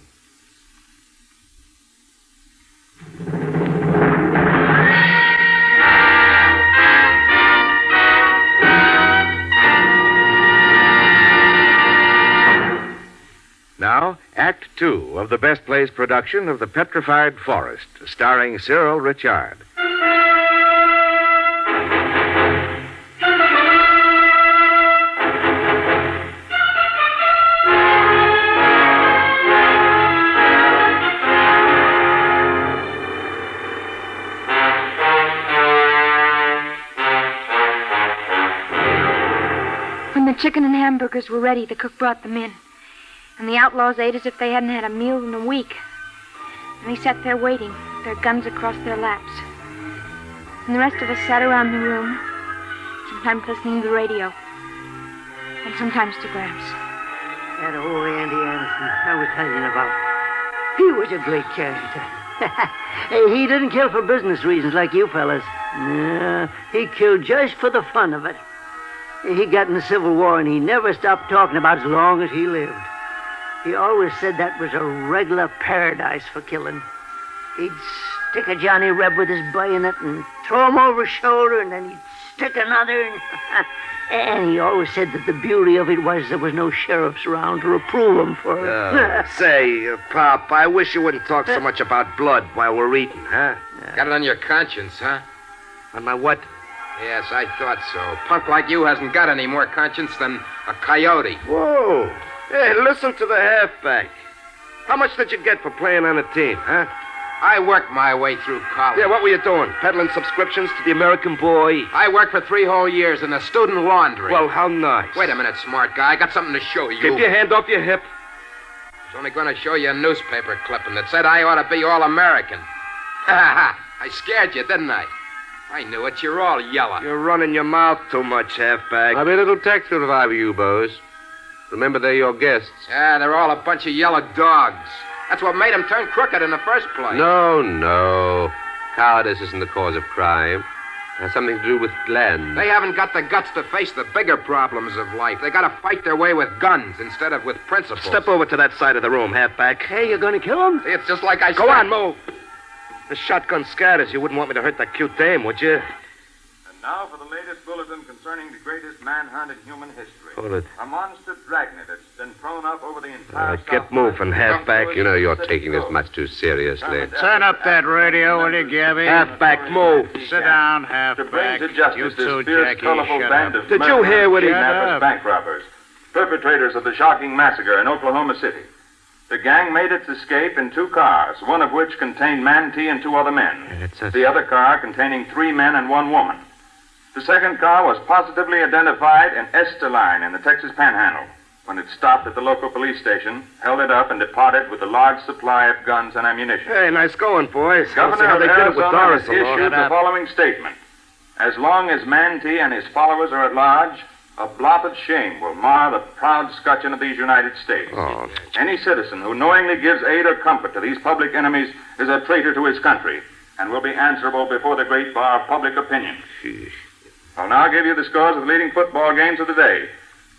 Now, Act Two of the Best Plays production of The Petrified Forest, starring Cyril Richard. When the chicken and hamburgers were ready, the cook brought them in. And the outlaws ate as if they hadn't had a meal in a week. And they sat there waiting, their guns across their laps. And the rest of us sat around the room, sometimes listening to the radio, and sometimes to Gramps. That old Andy Anderson I was telling you about. He was a great character. He didn't kill for business reasons like you fellas. No, he killed just for the fun of it. He got in the Civil War, and he never stopped talking about it as long as he lived. He always said that was a regular paradise for killing. He'd stick a Johnny Reb with his bayonet and throw him over his shoulder, and then he'd stick another. And he always said that the beauty of it was there was no sheriffs around to reprove him for it. Say, Pop, I wish you wouldn't talk so much about blood while we're eating, huh? Got it on your conscience, huh? On my what? Yes, I thought so. Punk like you hasn't got any more conscience than a coyote. Whoa. Hey, listen to the halfback. How much did you get for playing on a team, huh? I worked my way through college. Yeah, what were you doing? Peddling subscriptions to the American Boy? I worked for 3 whole years in a student laundry. Well, how nice. Wait a minute, smart guy. I got something to show you. Keep your hand off your hip. I was only going to show you a newspaper clipping that said I ought to be All-American. Ha ha! I scared you, didn't I? I knew it. You're all yellow. You're running your mouth too much, halfback. I'll be a little tactful if I were you, Bose. Remember, they're your guests. Yeah, they're all a bunch of yellow dogs. That's what made them turn crooked in the first place. No. Cowardice isn't the cause of crime. Has something to do with land. They haven't got the guts to face the bigger problems of life. They gotta fight their way with guns instead of with principles. Step over to that side of the room, halfback. Hey, you're gonna kill him? It's just like I said. Go on, move. The shotgun scatters. You wouldn't want me to hurt that cute dame, would you? And now for the latest bulletin concerning the greatest manhunt in human history. Hold it. A monster dragnet that's been thrown up over the entire Get moving, halfback. You know you're taking this much too seriously. Turn up that radio, will you, Gabby? Halfback, move. Sit down, To bring halfback. to justice You this too, fierce, Jackie. colorful Shut band up. of Did you hear what he... kidnappers, bank robbers, perpetrators of the shocking massacre in Oklahoma City. The gang made its escape in 2 cars, one of which contained Mantee and 2 other men. The other car containing 3 men and 1 woman. The second car was positively identified in Esterline in the Texas Panhandle. When it stopped at the local police station, held it up, and departed with a large supply of guns and ammunition. Hey, nice going, boys. Governor how of they did it with Arizona Doris has along. issued the following statement. As long as Mantee and his followers are at large, a blotted shame will mar the proud scutcheon of these United States. Oh. Any citizen who knowingly gives aid or comfort to these public enemies is a traitor to his country and will be answerable before the great bar of public opinion. Sheesh. I'll now give you the scores of the leading football games of the day.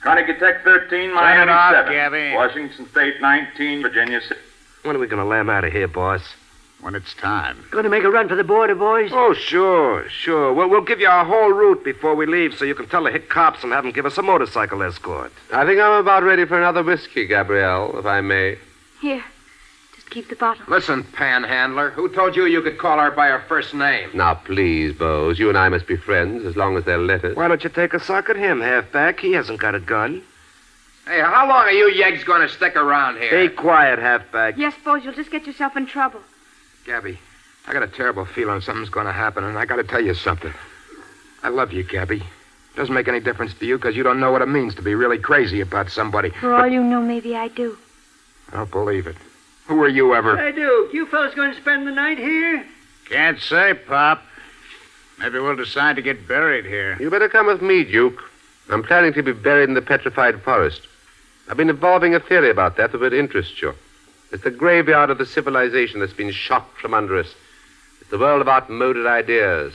Carnegie Tech 13, Turn it Miami off, 7. Gabby. Washington State 19, Virginia 6. When are we going to lamb out of here, boss? When it's time. Gonna make a run for the border, boys? Oh, sure. We'll give you our whole route before we leave so you can tell the hick cops and have them give us a motorcycle escort. I think I'm about ready for another whiskey, Gabrielle, if I may. Here, just keep the bottle. Listen, panhandler, who told you could call her by her first name? Now, please, Bose, you and I must be friends as long as they'll let us. Why don't you take a suck at him, halfback? He hasn't got a gun. Hey, how long are you yegs going to stick around here? Be quiet, halfback. Yes, boys, you'll just get yourself in trouble. Gabby, I got a terrible feeling something's going to happen, and I got to tell you something. I love you, Gabby. Doesn't make any difference to you because you don't know what it means to be really crazy about somebody. For all you know, maybe I do. I don't believe it. Who are you ever? Hey, Duke, you fellas going to spend the night here? Can't say, Pop. Maybe we'll decide to get buried here. You better come with me, Duke. I'm planning to be buried in the Petrified forest. I've been evolving a theory about that would interest you. It's the graveyard of the civilization that's been shot from under us. It's the world of outmoded ideas.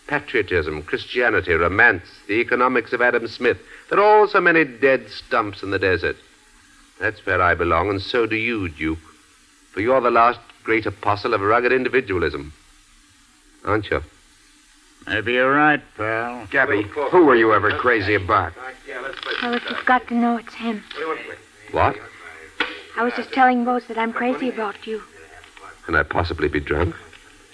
Patriotism, Christianity, romance, the economics of Adam Smith. There are all so many dead stumps in the desert. That's where I belong, and so do you, Duke. For you're the last great apostle of rugged individualism. Aren't you? Maybe you're right, pal. Gabby, who were you ever crazy about? Well, if you've got to know, it's him. What? I was just telling Bose that I'm crazy about you. Can I possibly be drunk?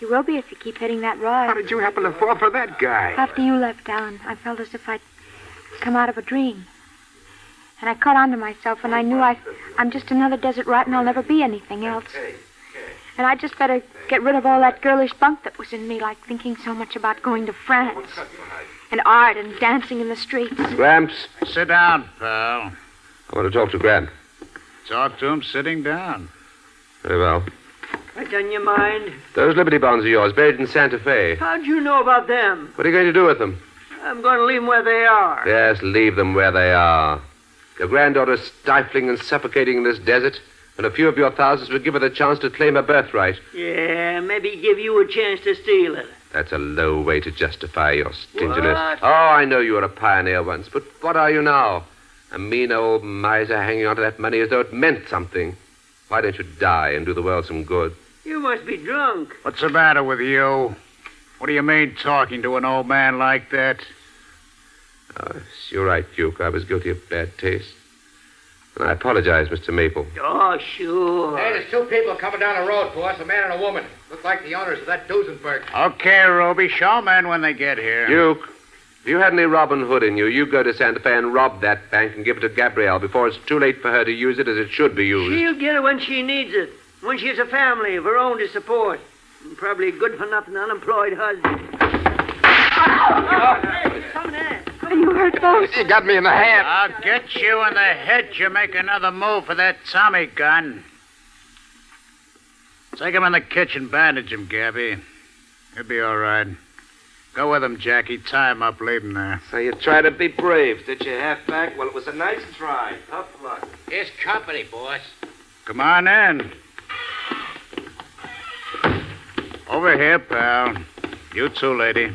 You will be if you keep hitting that How rod. did you happen to fall for that guy? After you left, Alan, I felt as if I'd come out of a dream. And I caught on to myself, and I knew I'm just another desert rat, and I'll never be anything else. And I just better get rid of all that girlish bunk that was in me, like thinking so much about going to France. And art and dancing in the streets. Gramps, Sit down, pal. I want to talk to Gramp. Talk to him sitting down. Very well. What's on your mind? Those Liberty bonds of yours, buried in Santa Fe. How'd you know about them? What are you going to do with them? I'm going to leave them where they are. Yes, leave them where they are. Your granddaughter's stifling and suffocating in this desert, and a few of your thousands would give her the chance to claim her birthright. Yeah, maybe give you a chance to steal it. That's a low way to justify your stinginess. What? Oh, I know you were a pioneer once, but what are you now? A mean old miser hanging on to that money as though it meant something. Why don't you die and do the world some good? You must be drunk. What's the matter with you? What do you mean talking to an old man like that? Oh, you're right, Duke. I was guilty of bad taste. And I apologize, Mr. Maple. Oh, sure. Hey, there's 2 people coming down the road, boss, a man and a woman. Look like the owners of that Duesenberg. Okay, Ruby, show 'em in when they get here. Duke, if you had any Robin Hood in you, you go to Santa Fe and rob that bank and give it to Gabrielle before it's too late for her to use it as it should be used. She'll get it when she needs it. When she has a family of her own to support. And probably a good-for-nothing unemployed husband. Are you hurt, Bose? You got me in the head. I'll get you in the head. You make another move for that Tommy gun. Take him in the kitchen, bandage him, Gabby. He'll be all right. Go with him, Jackie. Tie him up, leave him there. So you tried to be brave, did you, halfback? Well, it was a nice try. Tough luck. Here's company, boss. Come on in. Over here, pal. You too, lady.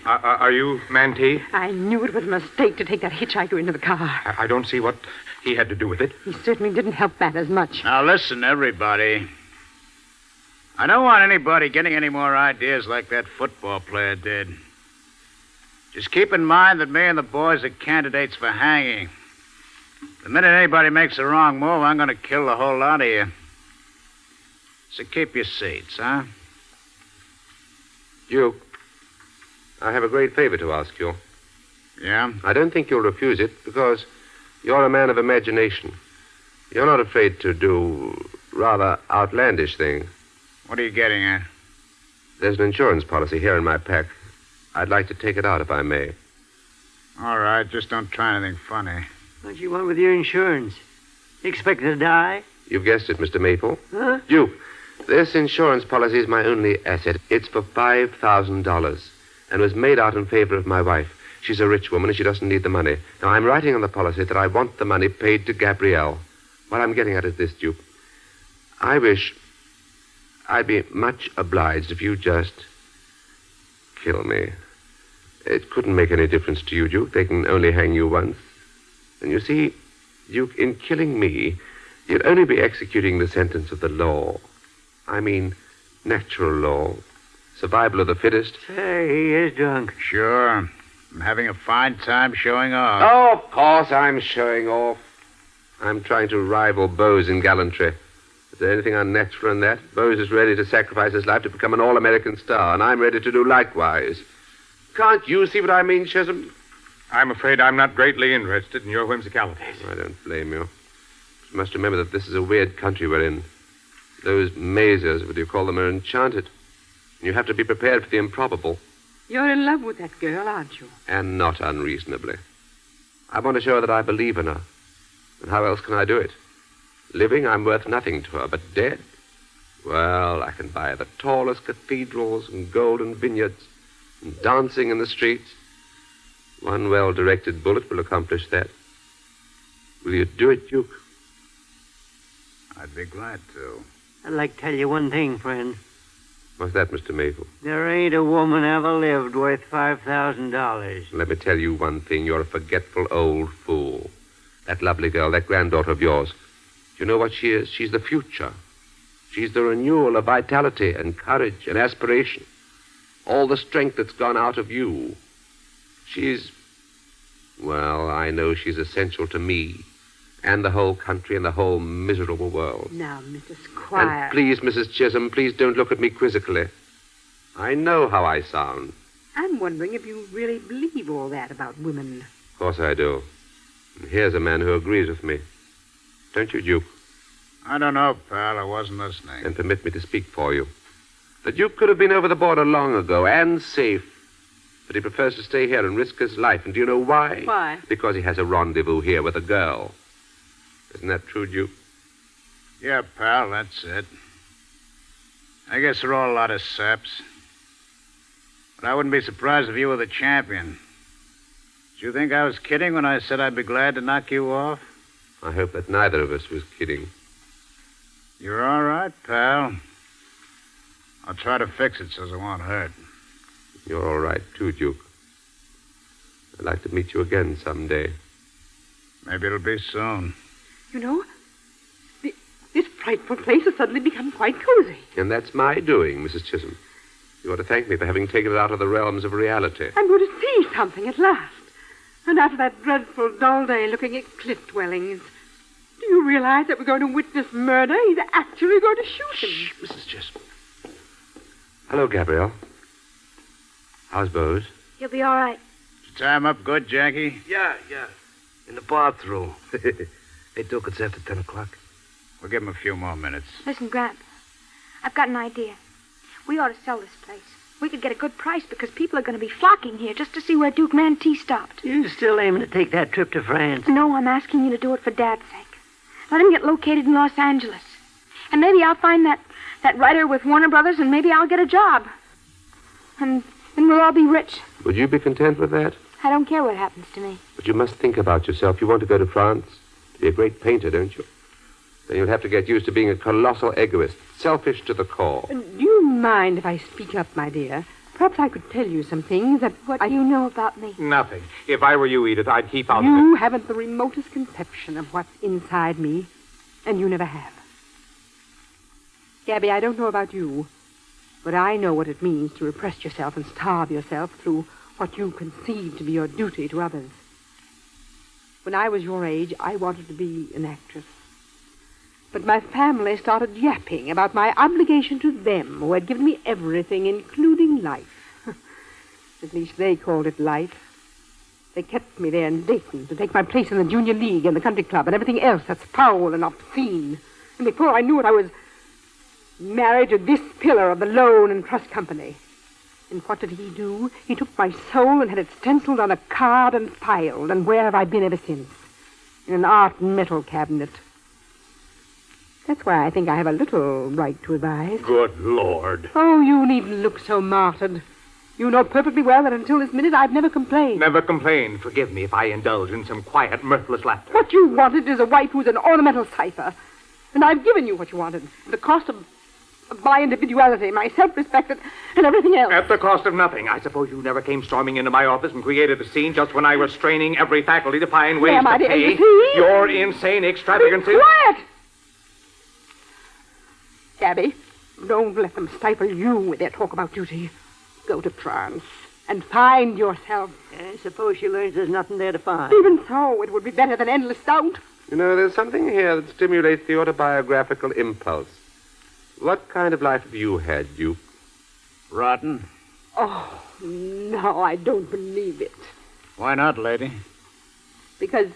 Are you Mantee? I knew it was a mistake to take that hitchhiker into the car. I don't see what he had to do with it. He certainly didn't help matters much. Now, listen, everybody. I don't want anybody getting any more ideas like that football player did. Just keep in mind that me and the boys are candidates for hanging. The minute anybody makes a wrong move, I'm going to kill the whole lot of you. So keep your seats, huh? Duke, I have a great favor to ask you. Yeah? I don't think you'll refuse it because you're a man of imagination. You're not afraid to do rather outlandish things. What are you getting at? There's an insurance policy here in my pack. I'd like to take it out if I may. All right, just don't try anything funny. What do you want with your insurance? You expect to die? You've guessed it, Mr. Maple. Huh? Duke, this insurance policy is my only asset. It's for $5,000 and was made out in favor of my wife. She's a rich woman and she doesn't need the money. Now, I'm writing on the policy that I want the money paid to Gabrielle. What I'm getting at is this, Duke. I wish I'd be much obliged if you just kill me. It couldn't make any difference to you, Duke. They can only hang you once. And you see, Duke, in killing me, you'd only be executing the sentence of the law. I mean, natural law. Survival of the fittest. Say, he is drunk. Sure. I'm having a fine time showing off. Oh, of course I'm showing off. I'm trying to rival Bose in gallantry. Is there anything unnatural in that? Bose is ready to sacrifice his life to become an all-American star, and I'm ready to do likewise. Can't you see what I mean, Chisholm? I'm afraid I'm not greatly interested in your whimsicalities. I don't blame you. You must remember that this is a weird country we're in. Those mazes, what do you call them, are enchanted. And you have to be prepared for the improbable. You're in love with that girl, aren't you? And not unreasonably. I want to show her that I believe in her. And how else can I do it? Living, I'm worth nothing to her, but dead? Well, I can buy the tallest cathedrals and golden vineyards and dancing in the streets. One well-directed bullet will accomplish that. Will you do it, Duke? I'd be glad to. I'd like to tell you one thing, friend. What's that, Mr. Maple? There ain't a woman ever lived worth $5,000. Let me tell you one thing. You're a forgetful old fool. That lovely girl, that granddaughter of yours. Do you know what she is? She's the future. She's the renewal of vitality and courage and aspiration. All the strength that's gone out of you. Well, I know she's essential to me and the whole country and the whole miserable world. Now, Mrs. Squire. And please, Mrs. Chisholm, please don't look at me quizzically. I know how I sound. I'm wondering if you really believe all that about women. Of course I do. And here's a man who agrees with me. Don't you, Duke? I don't know, pal. I wasn't listening. Then permit me to speak for you. The Duke could have been over the border long ago and safe. But he prefers to stay here and risk his life. And do you know why? Why? Because he has a rendezvous here with a girl. Isn't that true, Duke? Yeah, pal, that's it. I guess they're all a lot of saps. But I wouldn't be surprised if you were the champion. Did you think I was kidding when I said I'd be glad to knock you off? I hope that neither of us was kidding. You're all right, pal. I'll try to fix it so it won't hurt. You're all right, too, Duke. I'd like to meet you again someday. Maybe it'll be soon. You know, this frightful place has suddenly become quite cozy. And that's my doing, Mrs. Chisholm. You ought to thank me for having taken it out of the realms of reality. I'm going to see something at last. And after that dreadful dull day looking at cliff dwellings, do you realize that we're going to witness murder? He's actually going to shoot him. Shh, Mrs. Chisholm. Hello, Gabrielle. How's Bose? He'll be all right. Did you tie him up good, Jackie? Yeah. In the bathroom. Hey, Duke, it's after 10 o'clock. We'll give him a few more minutes. Listen, Gramp, I've got an idea. We ought to sell this place. We could get a good price because people are going to be flocking here just to see where Duke Mantee stopped. You still aiming to take that trip to France? No, I'm asking you to do it for Dad's sake. Let him get located in Los Angeles. And maybe I'll find that writer with Warner Brothers, and maybe I'll get a job. And then we'll all be rich. Would you be content with that? I don't care what happens to me. But you must think about yourself. You want to go to France to be a great painter, don't you? Then you'll have to get used to being a colossal egoist, selfish to the core. Do you mind if I speak up, my dear? Perhaps I could tell you some things that... What do you know about me? Nothing. If I were you, Edith, I'd keep out of it. You haven't the remotest conception of what's inside me, and you never have. Gabby, I don't know about you, but I know what it means to repress yourself and starve yourself through what you conceive to be your duty to others. When I was your age, I wanted to be an actress. But my family started yapping about my obligation to them, who had given me everything, including life. At least they called it life. They kept me there in Dayton to take my place in the junior league and the country club and everything else that's foul and obscene. And before I knew it, I was married to this pillar of the loan and trust company. And what did he do? He took my soul and had it stenciled on a card and filed. And where have I been ever since? In an art and metal cabinet. That's why I think I have a little right to advise. Good Lord. Oh, you needn't look so martyred. You know perfectly well that until this minute I've never complained. Never complained. Forgive me if I indulge in some quiet, mirthless laughter. What you wanted is a wife who's an ornamental cipher. And I've given you what you wanted. At the cost of my individuality, my self-respect, and everything else. At the cost of nothing. I suppose you never came storming into my office and created a scene just when I was straining every faculty to find ways to pay your insane extravagances. Quiet! Gabby, don't let them stifle you with their talk about duty. Go to France and find yourself. I suppose she learns there's nothing there to find. Even so, it would be better than endless doubt. You know, there's something here that stimulates the autobiographical impulse. What kind of life have you had, Duke? Rotten. Oh, no, I don't believe it. Why not, lady? Because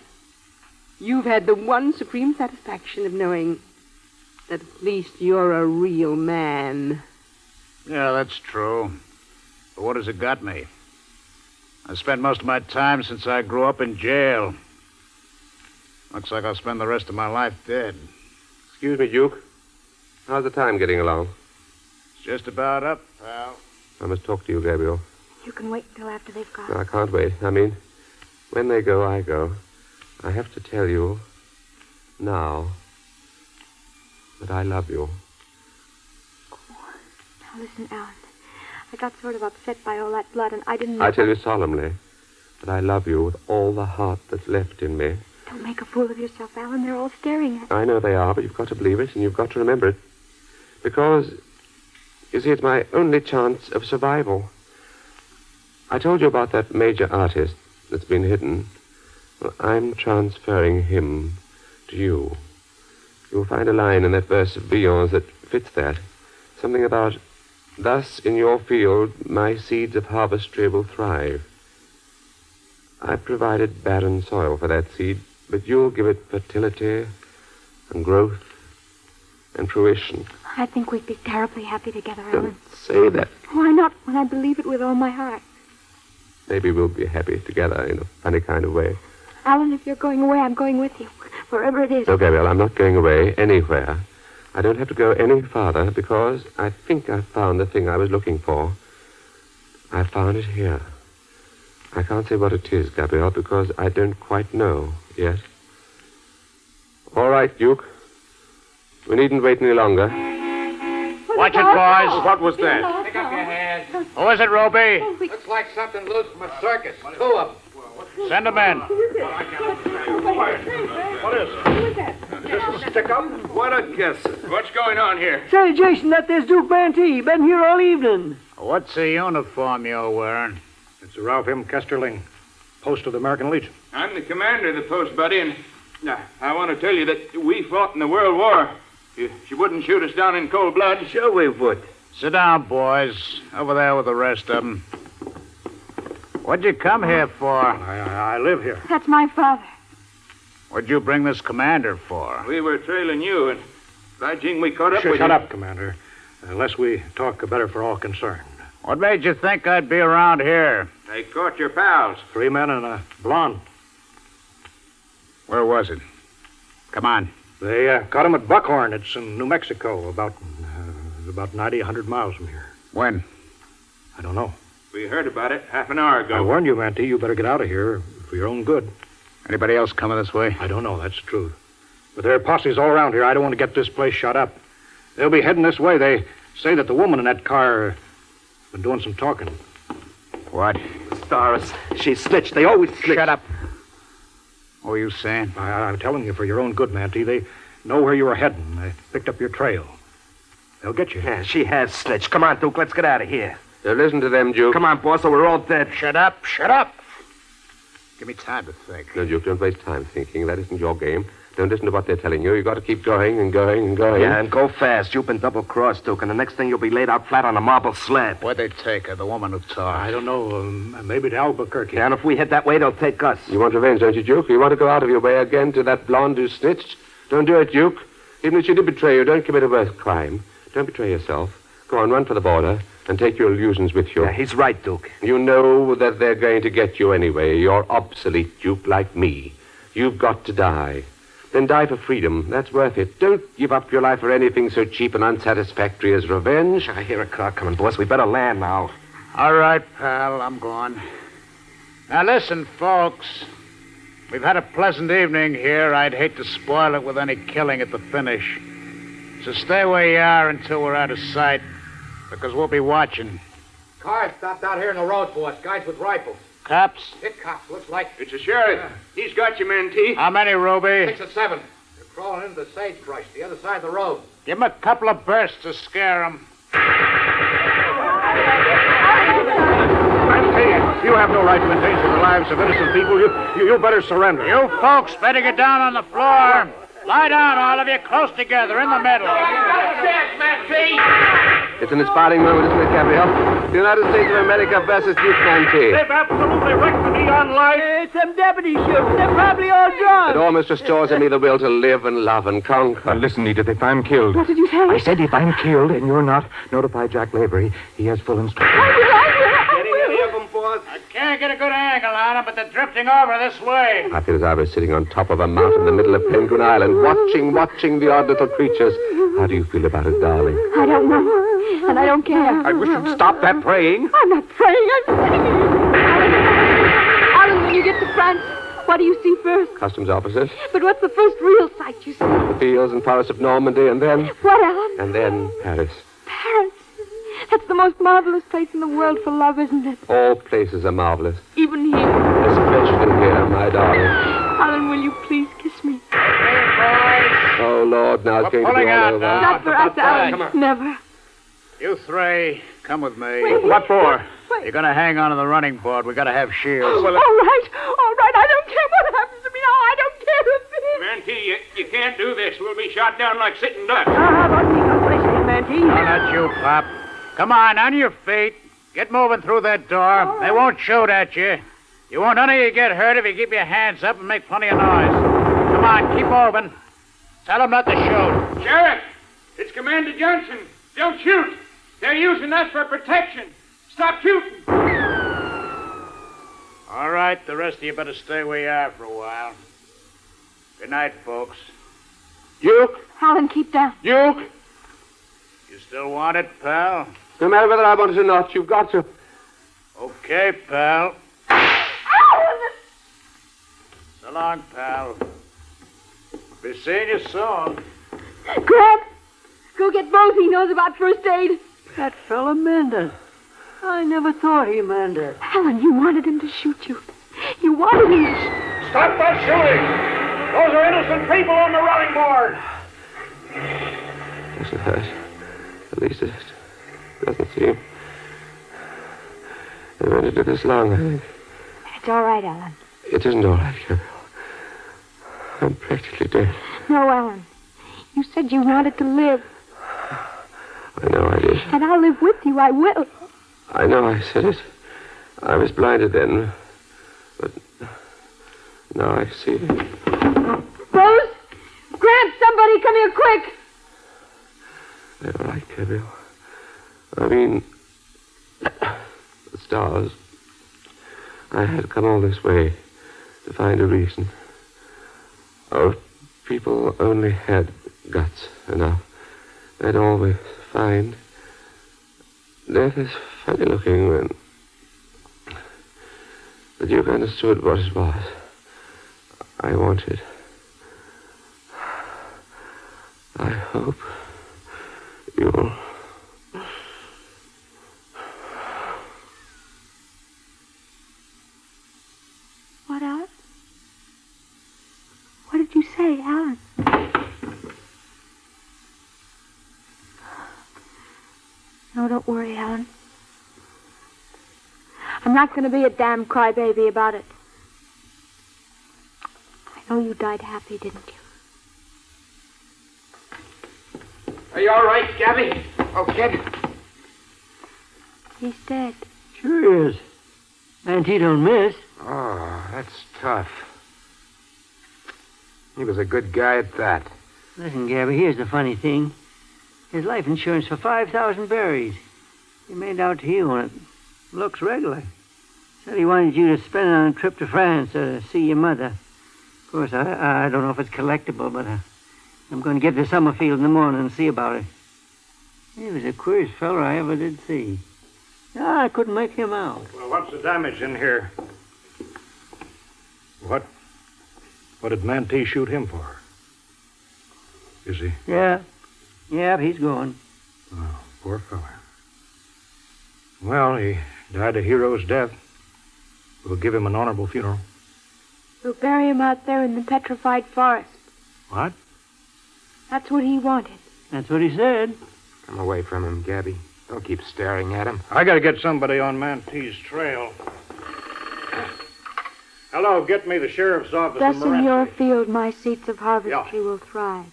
you've had the one supreme satisfaction of knowing that at least you're a real man. Yeah, that's true. But what has it got me? I spent most of my time since I grew up in jail. Looks like I'll spend the rest of my life dead. Excuse me, Duke. How's the time getting along? It's just about up, pal. I must talk to you, Gabriel. You can wait until after they've gone. No, I can't wait. I mean, when they go, I go. I have to tell you now that I love you. Oh, now listen, Alan. I got sort of upset by all that blood, and I didn't know... I tell you solemnly that I love you with all the heart that's left in me. Don't make a fool of yourself, Alan. They're all staring at you. I know they are, but you've got to believe it, and you've got to remember it. Because, you see, it's my only chance of survival. I told you about that major artist that's been hidden. Well, I'm transferring him to you. You'll find a line in that verse of Villon's that fits that. Something about, thus in your field my seeds of harvestry will thrive. I've provided barren soil for that seed, but you'll give it fertility and growth and fruition. I think we'd be terribly happy together, Alan. Don't say that. Why not, when I believe it with all my heart? Maybe we'll be happy together in a funny kind of way. Alan, if you're going away, I'm going with you. Wherever it is. No, Gabriel, I'm not going away anywhere. I don't have to go any farther because I think I've found the thing I was looking for. I found it here. I can't say what it is, Gabriel, because I don't quite know yet. All right, Duke. We needn't wait any longer. Watch it, boys. What was that? Pick up your hands. Who is it, Roby? Looks like something loose from a circus. Two of them. Send them in. What is it? Just a stick-up? What a guess. What's going on here? Say, Jason, that there's Duke Bantee. Been here all evening. What's the uniform you're wearing? It's Ralph M. Kesterling, post of the American Legion. I'm the commander of the post, buddy, and I want to tell you that we fought in the World War. You wouldn't shoot us down in cold blood. Sure we would. Sit down, boys. Over there with the rest of them. What'd you come here for? I live here. That's my father. What'd you bring this commander for? We were trailing you, and by jing, we caught up with you. Shut up, Commander. Unless we talk better for all concerned. What made you think I'd be around here? They caught your pals. 3 men and a blonde. Where was it? Come on. They caught him at Buckhorn. It's in New Mexico, about 90, 100 miles from here. When? I don't know. We heard about it half an hour ago. I warned you, Mantee. You better get out of here for your own good. Anybody else coming this way? I don't know. That's the truth. But there are posses all around here. I don't want to get this place shut up. They'll be heading this way. They say that the woman in that car Been doing some talking. What? Stars. She snitched. They always snitch. Shut up. What were you saying? I'm telling you for your own good, Manty. They know where you were heading. They picked up your trail. They'll get you. Yeah, she has snitched. Come on, Duke. Let's get out of here. Listen to them, Duke. Come on, boss, or we're all dead. Shut up. Shut up. Give me time to think. No, Duke, don't waste time thinking. That isn't your game. Don't listen to what they're telling you. You've got to keep going and going and going. Yeah, and go fast. You've been double-crossed, Duke, and the next thing you'll be laid out flat on a marble slab. Where'd they take her, the woman who talked? I don't know. Maybe to Albuquerque. Yeah, and if we head that way, they'll take us. You want revenge, don't you, Duke? You want to go out of your way again to that blonde who snitched? Don't do it, Duke. Even if she did betray you, don't commit a worse crime. Don't betray yourself. Go on, run for the border and take your illusions with you. Yeah, he's right, Duke. You know that they're going to get you anyway. You're obsolete, Duke, like me. You've got to die. Then die for freedom. That's worth it. Don't give up your life for anything so cheap and unsatisfactory as revenge. I hear a car coming, boss. We better land now. All right, pal. I'm gone. Now, listen, folks. We've had a pleasant evening here. I'd hate to spoil it with any killing at the finish. So stay where you are until we're out of sight, because we'll be watching. Car stopped out here in the road for us. Guys with rifles. Cops? Hit cops, looks like. It's a sheriff. He's got you, Manty. How many, Ruby? 6 or 7. They're crawling into the sagebrush, the other side of the road. Give them a couple of bursts to scare them. Manty, you have no right to endanger the lives of innocent people. You better surrender. You folks better get down on the floor. Lie down, all of you, close together, in the middle. It's an inspiring moment, isn't it, Gabriel? The United States of America versus Duke Manty. They've absolutely wrecked the neon light. Some deputies shooting. They're probably all drunk. It almost restores in me the will to live and love and conquer. Listen, Edith, if I'm killed... What did you say? I said if I'm killed and you're not, notify Jack Lavery. He has full instructions. Getting any of them, boss? I can't get a good angle on them, but they're drifting over this way. I feel as I was sitting on top of a mountain in the middle of Penguin Island, watching the odd little creatures. How do you feel about it, darling? I don't know. And I don't care. I wish you'd stop that praying. I'm not praying. I'm singing. Alan, when you get to France, what do you see first? Customs officers, But what's the first real sight you see? the fields and forests of Normandy, and then... What, Alan? And then Paris. Paris. That's the most marvelous place in the world for love, isn't it? All places are marvelous. Even here. Especially here, my darling. Alan, will you please kiss me? Oh, Lord, now it's going to be pulling all out over. now. Not for us, Alan. Come on. Never. You three, come with me. Wait. What for? Wait. You're going to hang on to the running board. We got to have shields. All right. I don't care what happens to me now. I don't care a bit. Manty, you can't do this. We'll be shot down like sitting ducks. How about me? What I say, Manty? No, not you, Pop. Come on your feet. Get moving through that door. They won't shoot at you. You won't none of you get hurt if you keep your hands up and make plenty of noise. Come on, keep moving. Tell them not to shoot. Sheriff, it's Commander Johnson. Don't shoot. They're using us for protection. Stop shooting. All right, the rest of you better stay where you are for a while. Good night, folks. Duke? Alan, keep down. Duke? You still want it, pal? No matter whether I want it or not, you've got to. Okay, pal. So long, pal. Be seeing you soon. Grab. Go get both. He knows about first aid. That fella Mendez. I never thought he meant it. Alan, you wanted him to shoot you. You wanted him to... Stop that shooting! Those are innocent people on the running board. Doesn't hurt. At least it doesn't seem. They went into this long, I think. It's all right, Alan. It isn't all right, Gabriel. I'm practically dead. No, Alan. You said you wanted to live. I know I did. And I'll live with you. I will. I know I said it. I was blinded then. But now I see it. Rose! Grab somebody! Come here quick! They're all right, Gabriel. I mean, the stars. I had to come all this way to find a reason. Oh, if people only had guts enough, they'd always find. Death is funny looking when... The Duke understood what it was I wanted. I hope you'll... No, don't worry, Helen. I'm not going to be a damn crybaby about it. I know you died happy, didn't you? Are you all right, Gabby? Oh, kid? He's dead. Sure is. And he don't miss. Oh, that's tough. He was a good guy at that. Listen, Gabby, here's the funny thing. His life insurance for 5,000 berries. He made out to you on it. Looks regular. Said he wanted you to spend it on a trip to France to see your mother. Of course, I don't know if it's collectible, but I'm going to get to Summerfield in the morning and see about it. He was the queerest feller I ever did see. I couldn't make him out. Well, what's the damage in here? What did Mantee shoot him for? Is he? Yeah, he's gone. Oh, poor fella. Well, he died a hero's death. We'll give him an honorable funeral. We'll bury him out there in the Petrified forest. What? That's what he wanted. That's what he said. Come away from him, Gabby. Don't keep staring at him. I gotta get somebody on Mantee's trail. Hello, get me the sheriff's office Thus in in Morenci. your field my seeds of harvestry Yeah. will thrive.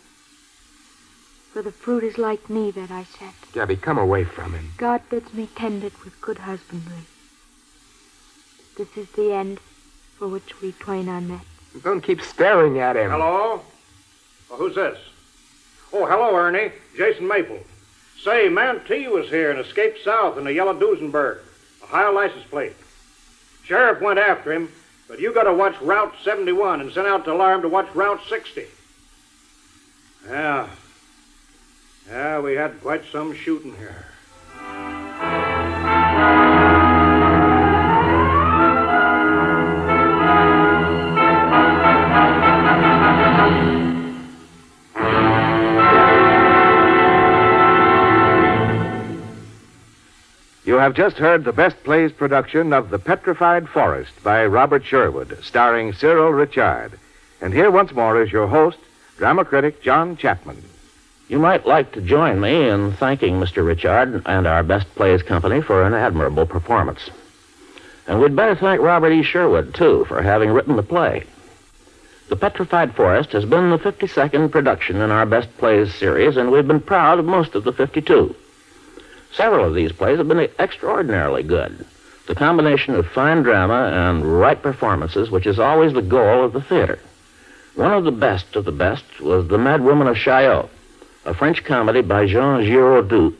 For the fruit is like me that I set. Gabby, come away from him. God bids me tend it with good husbandry. This is the end for which we twain are met. Don't keep staring at him. Hello? Well, who's this? Oh, hello, Ernie. Jason Maple. Say, Mantee was here and escaped south in a yellow Duesenberg. A high license plate. Sheriff went after him, but you got to watch Route 71 and sent out the alarm to watch Route 60. Yeah, we had quite some shooting here. You have just heard the Best Plays production of The Petrified Forest by Robert Sherwood, starring Cyril Richard. And here once more is your host, drama critic John Chapman. You might like to join me in thanking Mr. Richard and our Best Plays Company for an admirable performance. And we'd better thank Robert E. Sherwood, too, for having written the play. The Petrified Forest has been the 52nd production in our Best Plays series, and we've been proud of most of the 52. Several of these plays have been extraordinarily good. The combination of fine drama and right performances, which is always the goal of the theater. One of the best was The Mad Woman of Chaillot, a French comedy by Jean Giraudoux.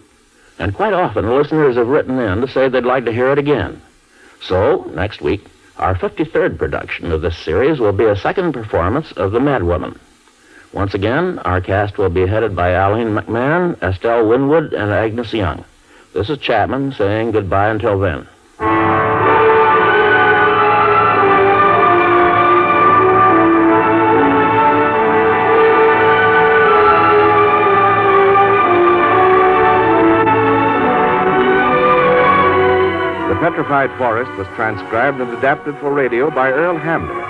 And quite often, listeners have written in to say they'd like to hear it again. So, next week, our 53rd production of this series will be a second performance of The Mad Woman. Once again, our cast will be headed by Aline McMahon, Estelle Winwood, and Agnes Young. This is Chapman saying goodbye until then. The Petrified Forest was transcribed and adapted for radio by Earl Hamner.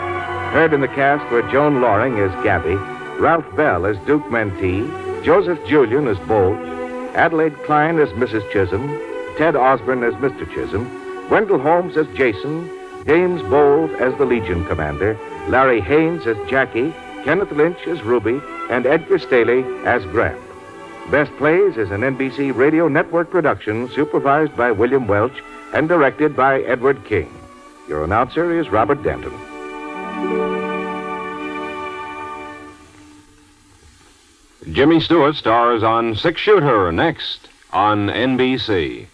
Heard in the cast were Joan Loring as Gabby, Ralph Bell as Duke Mantee, Joseph Julian as Bolt, Adelaide Klein as Mrs. Chisholm, Ted Osborne as Mr. Chisholm, Wendell Holmes as Jason, James Bowles as the Legion Commander, Larry Haynes as Jackie, Kenneth Lynch as Ruby, and Edgar Staley as Grant. Best Plays is an NBC Radio Network production supervised by William Welch and directed by Edward King. Your announcer is Robert Denton. Jimmy Stewart stars on Six Shooter next on NBC.